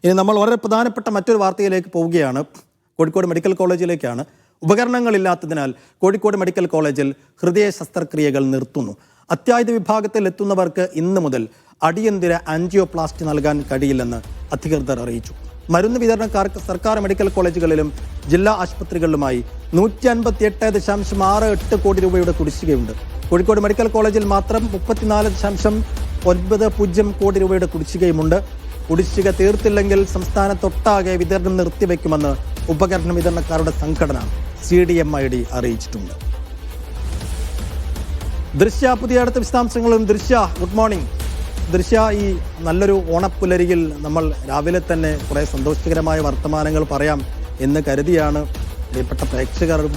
ഇനി നമ്മൾ വളരെ പ്രധാനപ്പെട്ട മറ്റൊരു വാർത്തയിലേക്ക് പോവുകയാണ്. കോഴിക്കോട് മെഡിക്കൽ കോളേജിലേക്കാണ്. ഉപകരണങ്ങളില്ലാത്തതിനാൽ കോഴിക്കോട് മെഡിക്കൽ കോളേജിൽ ഹൃദയ ശസ്ത്രക്രിയകൾ നിർത്തുന്നു. അത്യാഹിത വിഭാഗത്തിൽ എത്തുന്നവർക്ക് ഇന്ന് മുതൽ അടിയന്തര ആൻജിയോപ്ലാസ്റ്റി നൽകാൻ കഴിയില്ലെന്ന് അധികൃതർ അറിയിച്ചു. മരുന്ന് വിതരണക്കാർക്ക് സർക്കാർ മെഡിക്കൽ കോളേജുകളിലും ജില്ലാ ആശുപത്രികളിലുമായി 158.68 കോടി രൂപയുടെ കുടിശ്ശികയുണ്ട്. കോഴിക്കോട് മെഡിക്കൽ കോളേജിൽ മാത്രം 34.90 കോടി രൂപയുടെ കുടിശ്ശികയുമുണ്ട്. കുടിശ്ശിക തീർത്തില്ലെങ്കിൽ സംസ്ഥാനത്തൊട്ടാകെ വിതരണം നിർത്തിവെക്കുമെന്ന് ഉപകരണ വിതരണക്കാരുടെ സംഘടന CDMID അറിയിച്ചിട്ടുണ്ട്. ദൃശ്യ പുതിയ അടുത്ത വിശദാംശങ്ങളും. ദൃശ്യ, ഗുഡ് മോർണിംഗ്. ദൃശ്യ, ഈ നല്ലൊരു ഓണപ്പുലരിയിൽ നമ്മൾ രാവിലെ തന്നെ കുറേ സന്തോഷകരമായ വർത്തമാനങ്ങൾ പറയാം എന്ന് കരുതിയാണ് പ്രിയപ്പെട്ട പ്രേക്ഷകരും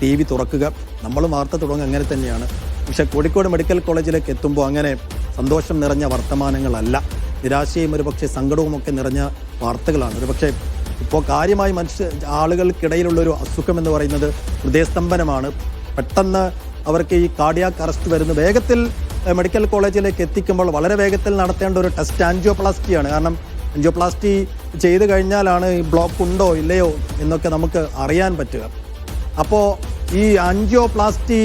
TV തുറക്കുക. നമ്മളും വാർത്ത തുടങ്ങുക അങ്ങനെ തന്നെയാണ്. പക്ഷേ കോഴിക്കോട് മെഡിക്കൽ കോളേജിലേക്ക് എത്തുമ്പോൾ അങ്ങനെ സന്തോഷം നിറഞ്ഞ വർത്തമാനങ്ങളല്ല, നിരാശയും ഒരുപക്ഷെ സങ്കടവും ഒക്കെ നിറഞ്ഞ വാർത്തകളാണ്. ഒരുപക്ഷെ ഇപ്പോൾ കാര്യമായി ആളുകൾക്കിടയിലുള്ളൊരു അസുഖം എന്ന് പറയുന്നത് ഹൃദയസ്തംഭനമാണ്. പെട്ടെന്ന് അവർക്ക് ഈ കാർഡിയാക് അറസ്റ്റ് വരുന്നു. വേഗത്തിൽ മെഡിക്കൽ കോളേജിലേക്ക് എത്തിക്കുമ്പോൾ വളരെ വേഗത്തിൽ നടത്തേണ്ട ഒരു ടെസ്റ്റ് ആൻജിയോപ്ലാസ്റ്റിയാണ്. കാരണം ആൻജിയോപ്ലാസ്റ്റി ചെയ്ത് കഴിഞ്ഞാലാണ് ഈ ബ്ലോക്ക് ഉണ്ടോ ഇല്ലയോ എന്നൊക്കെ നമുക്ക് അറിയാൻ പറ്റുക. അപ്പോൾ ഈ ആൻജിയോപ്ലാസ്റ്റി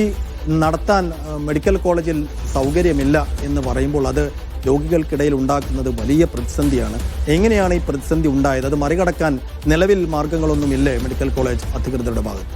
നടത്താൻ മെഡിക്കൽ കോളേജിൽ സൗകര്യമില്ല എന്ന് പറയുമ്പോൾ അത് രോഗികൾക്കിടയിൽ ഉണ്ടാക്കുന്നത് വലിയ പ്രതിസന്ധിയാണ്. എങ്ങനെയാണ് ഈ പ്രതിസന്ധി ഉണ്ടായത്? അത് മറികടക്കാൻ നിലവിൽ മാർഗങ്ങളൊന്നുമില്ലേ മെഡിക്കൽ കോളേജ് അധികൃതരുടെ ഭാഗത്ത്?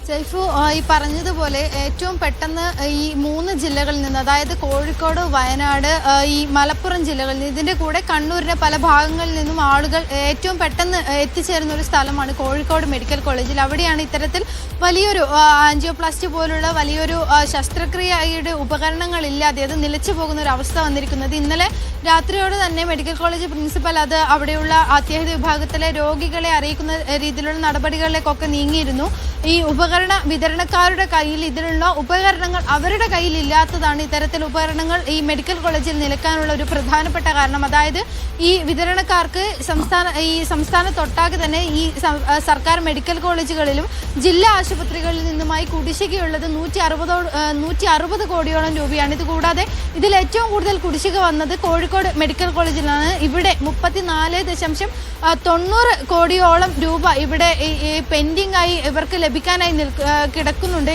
സൈഫു, ഈ പറഞ്ഞതുപോലെ ഏറ്റവും പെട്ടെന്ന് ഈ 3 ജില്ലകളിൽ നിന്ന്, അതായത് കോഴിക്കോട്, വയനാട്, ഈ മലപ്പുറം ജില്ലകളിൽ നിന്ന്, ഇതിൻ്റെ കൂടെ കണ്ണൂരിൻ്റെ പല ഭാഗങ്ങളിൽ നിന്നും ആളുകൾ ഏറ്റവും പെട്ടെന്ന് എത്തിച്ചേരുന്ന ഒരു സ്ഥലമാണ് കോഴിക്കോട് മെഡിക്കൽ കോളേജിൽ. അവിടെയാണ് ഇത്തരത്തിൽ വലിയൊരു ആൻജിയോപ്ലാസ്റ്റി പോലുള്ള വലിയൊരു ശസ്ത്രക്രിയയുടെ ഉപകരണങ്ങളില്ലാതെ അത് നിലച്ചു പോകുന്ന ഒരു അവസ്ഥ വന്നിരിക്കുന്നത്. ഇന്നലെ രാത്രിയോട് തന്നെ മെഡിക്കൽ കോളേജ് പ്രിൻസിപ്പൽ അത് അവിടെയുള്ള അത്യാഹിത വിഭാഗത്തിലെ രോഗികളെ അറിയിക്കുന്ന രീതിയിലുള്ള നടപടികളിലേക്കൊക്കെ നീങ്ങിയിരുന്നു. ഈ ഉപകരണ വിതരണക്കാരുടെ കയ്യിൽ ഇതിലുള്ള ഉപകരണങ്ങൾ അവരുടെ കയ്യിൽ ഇല്ലാത്തതാണ് ഇത്തരത്തിൽ ഉപകരണങ്ങൾ ഈ മെഡിക്കൽ കോളേജിൽ നിലക്കാനുള്ള ഒരു പ്രധാനപ്പെട്ട കാരണം. അതായത് ഈ വിതരണക്കാർക്ക് സംസ്ഥാനത്തൊട്ടാകെ തന്നെ ഈ സർക്കാർ മെഡിക്കൽ കോളേജുകളിലും ജില്ലാ ആശുപത്രികളിൽ നിന്നുമായി കുടിശ്ശികയുള്ളത് 160 കോടിയോളം രൂപയാണ്. ഇതുകൂടാതെ ഇതിൽ ഏറ്റവും കൂടുതൽ കുടിശ്ശിക വന്നത് കോഴിക്കോട് മെഡിക്കൽ കോളേജിലാണ്. ഇവിടെ 34.90 കോടിയോളം രൂപ ഇവിടെ പെൻഡിംഗ് ആയി ഇവർക്ക് ലഭിക്കാനായി കിടക്കുന്നുണ്ട്.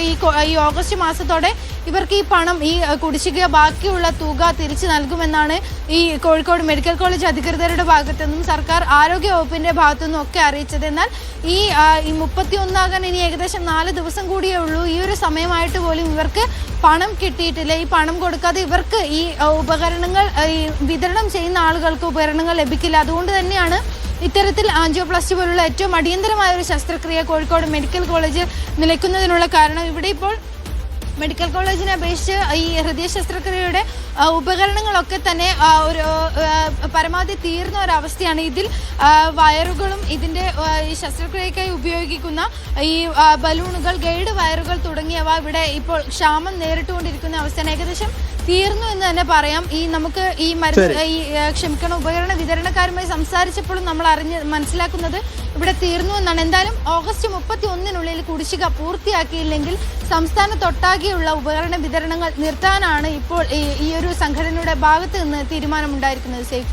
ഈ ഓഗസ്റ്റ് മാസത്തോടെ ഇവർക്ക് ഈ പണം, ഈ കുടിശ്ശിക ബാക്കിയുള്ള തുക തിരിച്ചു നൽകുമെന്നാണ് ഈ കോഴിക്കോട് മെഡിക്കൽ കോളേജ് അധികൃതരുടെ ഭാഗത്തു നിന്നും സർക്കാർ ആരോഗ്യ വകുപ്പിന്റെ ഭാഗത്തു നിന്നും ഒക്കെ അറിയിച്ചത്. എന്നാൽ ഈ 31 ആകാൻ ഇനി ഏകദേശം 4 ദിവസം കൂടിയേ ഉള്ളൂ. ഈ ഒരു സമയമായിട്ട് പോലും ഇവർക്ക് പണം കിട്ടിയിട്ടില്ല. ഈ പണം കൊടുക്കാതെ ഇവർക്ക് ഈ ഉപകരണങ്ങൾ വിതരണം ചെയ്യുന്ന ആളുകൾക്ക് ഉപകരണങ്ങൾ ലഭിക്കില്ല. അതുകൊണ്ട് തന്നെയാണ് ഇത്തരത്തിൽ ആൻജിയോപ്ലാസ്റ്റി പോലുള്ള ഏറ്റവും അടിയന്തരമായ ഒരു ശസ്ത്രക്രിയ കോഴിക്കോട് മെഡിക്കൽ കോളേജ് നിലയ്ക്കുന്നതിനുള്ള കാരണം. ഇവിടെ ഇപ്പോൾ മെഡിക്കൽ കോളേജിനെ അപേക്ഷിച്ച് ഈ ഹൃദയ ശസ്ത്രക്രിയയുടെ ഉപകരണങ്ങളൊക്കെ തന്നെ ഒരു പരമാവധി തീർന്ന ഒരവസ്ഥയാണ്. ഇതിൽ വയറുകളും ഇതിൻ്റെ ഈ ശസ്ത്രക്രിയക്കായി ഉപയോഗിക്കുന്ന ഈ ബലൂണുകൾ, ഗൈഡ് വയറുകൾ തുടങ്ങിയവ ഇവിടെ ഇപ്പോൾ ക്ഷാമം നേരിട്ടുകൊണ്ടിരിക്കുന്ന അവസ്ഥയാണ്. ഏകദേശം തീർന്നു എന്ന് തന്നെ പറയാം. നമുക്ക് ഈ ഉപകരണ വിതരണക്കാരുമായി സംസാരിച്ചപ്പോഴും നമ്മൾ മനസ്സിലാക്കുന്നത് ഇവിടെ തീർന്നു എന്നാണ്. എന്തായാലും ഓഗസ്റ്റ് 31-നുള്ളിൽ കുടിശ്ശിക പൂർത്തിയാക്കിയില്ലെങ്കിൽ സംസ്ഥാനത്തൊട്ടാകെയുള്ള ഉപകരണ വിതരണങ്ങൾ നിർത്താനാണ് ഇപ്പോൾ ഈ ഒരു സംഘടനയുടെ ഭാഗത്ത് നിന്ന് തീരുമാനമുണ്ടായിരിക്കുന്നത്. സേഫ്.